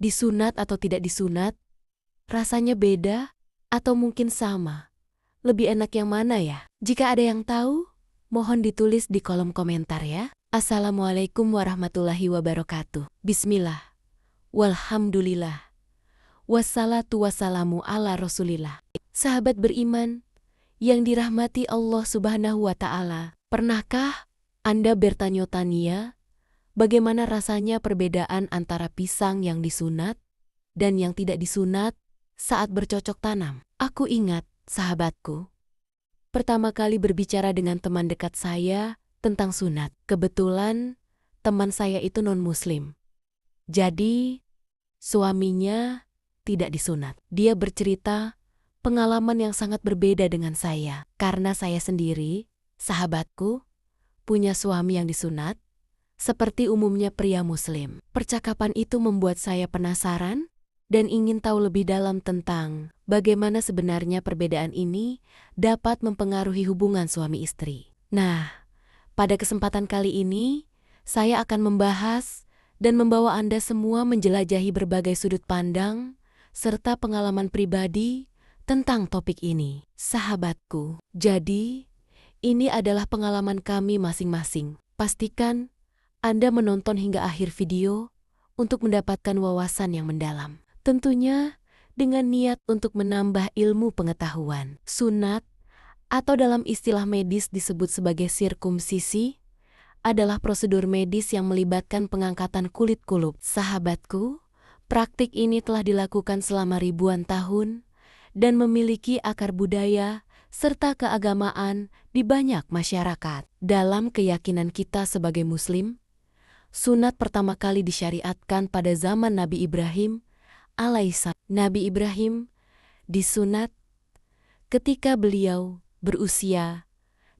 Disunat atau tidak disunat, rasanya beda atau mungkin sama. Lebih enak yang mana ya? Jika ada yang tahu, mohon ditulis di kolom komentar ya. Assalamualaikum warahmatullahi wabarakatuh. Bismillah, walhamdulillah, wassalatu wassalamu ala rasulillah. Sahabat beriman yang dirahmati Allah Subhanahu wa Ta'ala, pernahkah Anda bertanya-tanya bagaimana rasanya perbedaan antara pisang yang disunat dan yang tidak disunat saat bercocok tanam? Aku ingat, sahabatku, pertama kali berbicara dengan teman dekat saya tentang sunat. Kebetulan teman saya itu non-muslim. Jadi, suaminya tidak disunat. Dia bercerita pengalaman yang sangat berbeda dengan saya. Karena saya sendiri, sahabatku, punya suami yang disunat, seperti umumnya pria muslim. Percakapan itu membuat saya penasaran dan ingin tahu lebih dalam tentang bagaimana sebenarnya perbedaan ini dapat mempengaruhi hubungan suami istri. Nah, pada kesempatan kali ini, saya akan membahas dan membawa Anda semua menjelajahi berbagai sudut pandang serta pengalaman pribadi tentang topik ini. Sahabatku, jadi ini adalah pengalaman kami masing-masing. Pastikan Anda menonton hingga akhir video untuk mendapatkan wawasan yang mendalam. Tentunya dengan niat untuk menambah ilmu pengetahuan. Sunat atau dalam istilah medis disebut sebagai sirkumsisi adalah prosedur medis yang melibatkan pengangkatan kulit kulup. Sahabatku, praktik ini telah dilakukan selama ribuan tahun dan memiliki akar budaya serta keagamaan di banyak masyarakat. Dalam keyakinan kita sebagai muslim, sunat pertama kali disyariatkan pada zaman Nabi Ibrahim alaihissalam. Nabi Ibrahim disunat ketika beliau berusia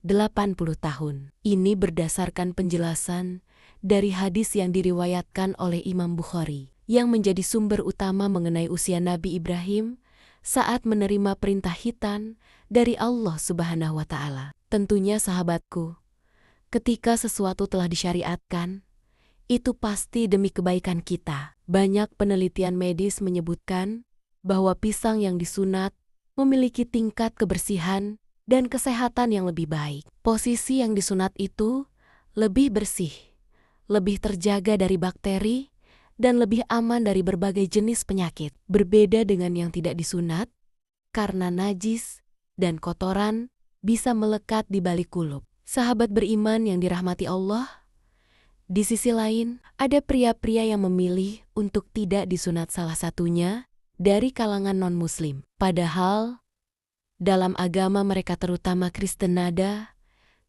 80 tahun. Ini berdasarkan penjelasan dari hadis yang diriwayatkan oleh Imam Bukhari, yang menjadi sumber utama mengenai usia Nabi Ibrahim saat menerima perintah khitan dari Allah Subhanahu wa Ta'ala. Tentunya sahabatku, ketika sesuatu telah disyariatkan, itu pasti demi kebaikan kita. Banyak penelitian medis menyebutkan bahwa pisang yang disunat memiliki tingkat kebersihan dan kesehatan yang lebih baik. Posisi yang disunat itu lebih bersih, lebih terjaga dari bakteri, dan lebih aman dari berbagai jenis penyakit. Berbeda dengan yang tidak disunat, karena najis dan kotoran bisa melekat di balik kulup. Sahabat beriman yang dirahmati Allah, di sisi lain, ada pria-pria yang memilih untuk tidak disunat salah satunya dari kalangan non-muslim. Padahal, dalam agama mereka terutama Kristen Nada,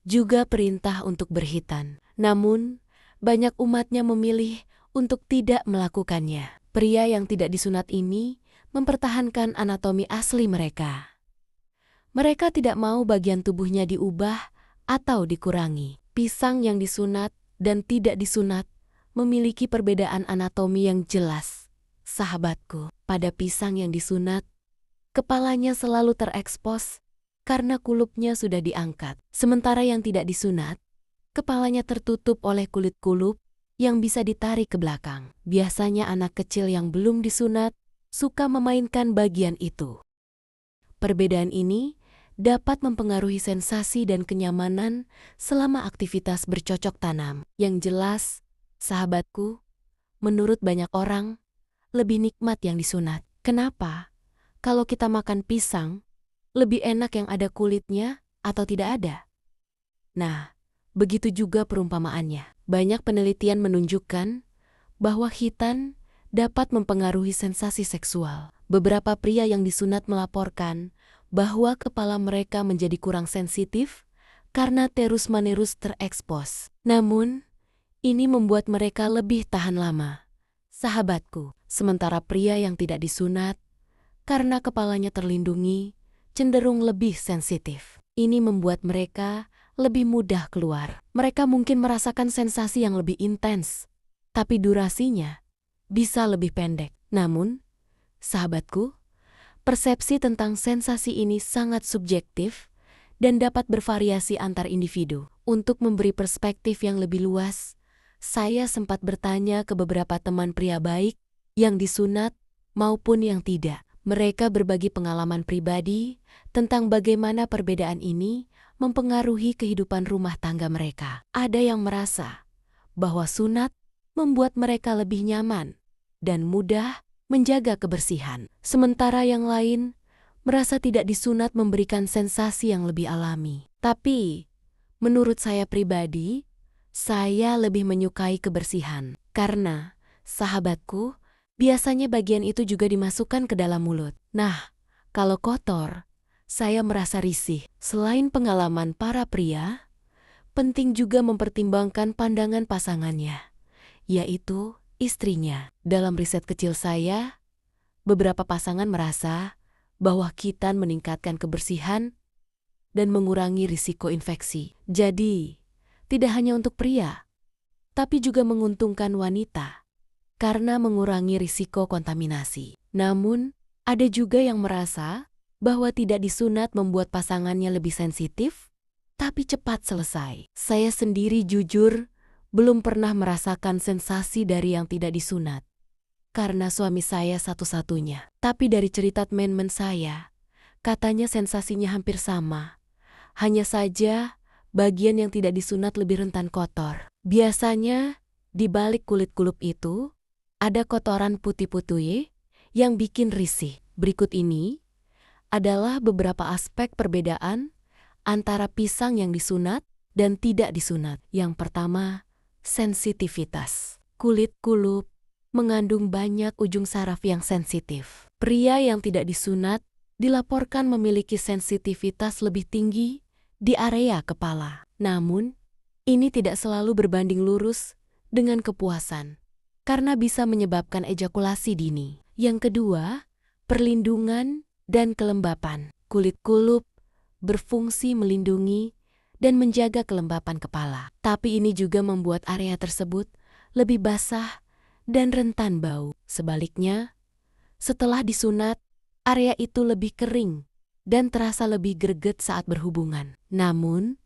juga perintah untuk berkhitan. Namun, banyak umatnya memilih untuk tidak melakukannya. Pria yang tidak disunat ini mempertahankan anatomi asli mereka. Mereka tidak mau bagian tubuhnya diubah atau dikurangi. Pisang yang disunat dan tidak disunat memiliki perbedaan anatomi yang jelas. Sahabatku, pada pisang yang disunat, kepalanya selalu terekspos karena kulupnya sudah diangkat. Sementara yang tidak disunat, kepalanya tertutup oleh kulit kulup yang bisa ditarik ke belakang. Biasanya anak kecil yang belum disunat suka memainkan bagian itu. Perbedaan ini dapat mempengaruhi sensasi dan kenyamanan selama aktivitas bercocok tanam. Yang jelas, sahabatku, menurut banyak orang, lebih nikmat yang disunat. Kenapa? Kalau kita makan pisang, lebih enak yang ada kulitnya atau tidak ada? Nah, begitu juga perumpamaannya. Banyak penelitian menunjukkan bahwa khitan dapat mempengaruhi sensasi seksual. Beberapa pria yang disunat melaporkan bahwa kepala mereka menjadi kurang sensitif karena terus-menerus terekspos. Namun, ini membuat mereka lebih tahan lama. Sahabatku, sementara pria yang tidak disunat, karena kepalanya terlindungi, cenderung lebih sensitif. Ini membuat mereka lebih mudah keluar. Mereka mungkin merasakan sensasi yang lebih intens, tapi durasinya bisa lebih pendek. Namun, sahabatku, persepsi tentang sensasi ini sangat subjektif dan dapat bervariasi antar individu. Untuk memberi perspektif yang lebih luas, saya sempat bertanya ke beberapa teman pria baik yang disunat maupun yang tidak. Mereka berbagi pengalaman pribadi tentang bagaimana perbedaan ini mempengaruhi kehidupan rumah tangga mereka. Ada yang merasa bahwa sunat membuat mereka lebih nyaman dan mudah menjaga kebersihan. Sementara yang lain merasa tidak disunat memberikan sensasi yang lebih alami. Tapi, menurut saya pribadi, saya lebih menyukai kebersihan. Karena, sahabatku, biasanya bagian itu juga dimasukkan ke dalam mulut. Nah, kalau kotor, saya merasa risih. Selain pengalaman para pria, penting juga mempertimbangkan pandangan pasangannya, yaitu istrinya. Dalam riset kecil saya, beberapa pasangan merasa bahwa khitan meningkatkan kebersihan dan mengurangi risiko infeksi. Jadi, tidak hanya untuk pria, tapi juga menguntungkan wanita karena mengurangi risiko kontaminasi. Namun, ada juga yang merasa bahwa tidak disunat membuat pasangannya lebih sensitif, tapi cepat selesai. Saya sendiri jujur belum pernah merasakan sensasi dari yang tidak disunat, karena suami saya satu-satunya. Tapi dari cerita teman-teman saya, katanya sensasinya hampir sama. Hanya saja, bagian yang tidak disunat lebih rentan kotor. Biasanya, di balik kulit kulup itu, ada kotoran putih-putih yang bikin risih. Berikut ini adalah beberapa aspek perbedaan antara pisang yang disunat dan tidak disunat. Yang pertama, sensitivitas. Kulit kulup mengandung banyak ujung saraf yang sensitif. Pria yang tidak disunat dilaporkan memiliki sensitivitas lebih tinggi di area kepala. Namun, ini tidak selalu berbanding lurus dengan kepuasan, karena bisa menyebabkan ejakulasi dini. Yang kedua, perlindungan dan kelembapan. Kulit kulup berfungsi melindungi dan menjaga kelembapan kepala. Tapi ini juga membuat area tersebut lebih basah dan rentan bau. Sebaliknya, setelah disunat, area itu lebih kering dan terasa lebih greget saat berhubungan. Namun,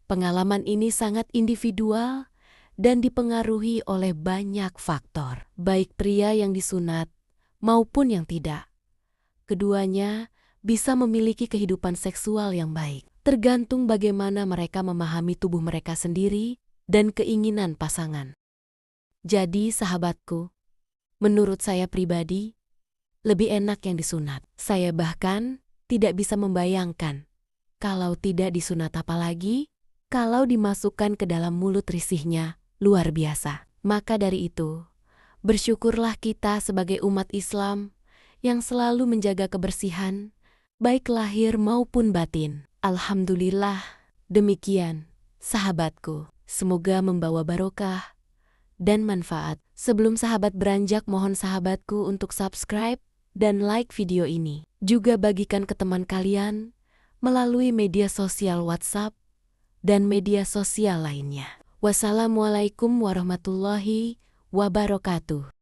pengalaman ini sangat individual dan dipengaruhi oleh banyak faktor, baik pria yang disunat maupun yang tidak. Keduanya bisa memiliki kehidupan seksual yang baik, tergantung bagaimana mereka memahami tubuh mereka sendiri dan keinginan pasangan. Jadi, sahabatku, menurut saya pribadi, lebih enak yang disunat. Saya bahkan tidak bisa membayangkan kalau tidak disunat, apalagi kalau dimasukkan ke dalam mulut risihnya luar biasa. Maka dari itu, bersyukurlah kita sebagai umat Islam yang selalu menjaga kebersihan, baik lahir maupun batin. Alhamdulillah, demikian, sahabatku. Semoga membawa barokah dan manfaat. Sebelum sahabat beranjak, mohon sahabatku untuk subscribe dan like video ini. Juga bagikan ke teman kalian melalui media sosial WhatsApp dan media sosial lainnya. Wassalamualaikum warahmatullahi wabarakatuh.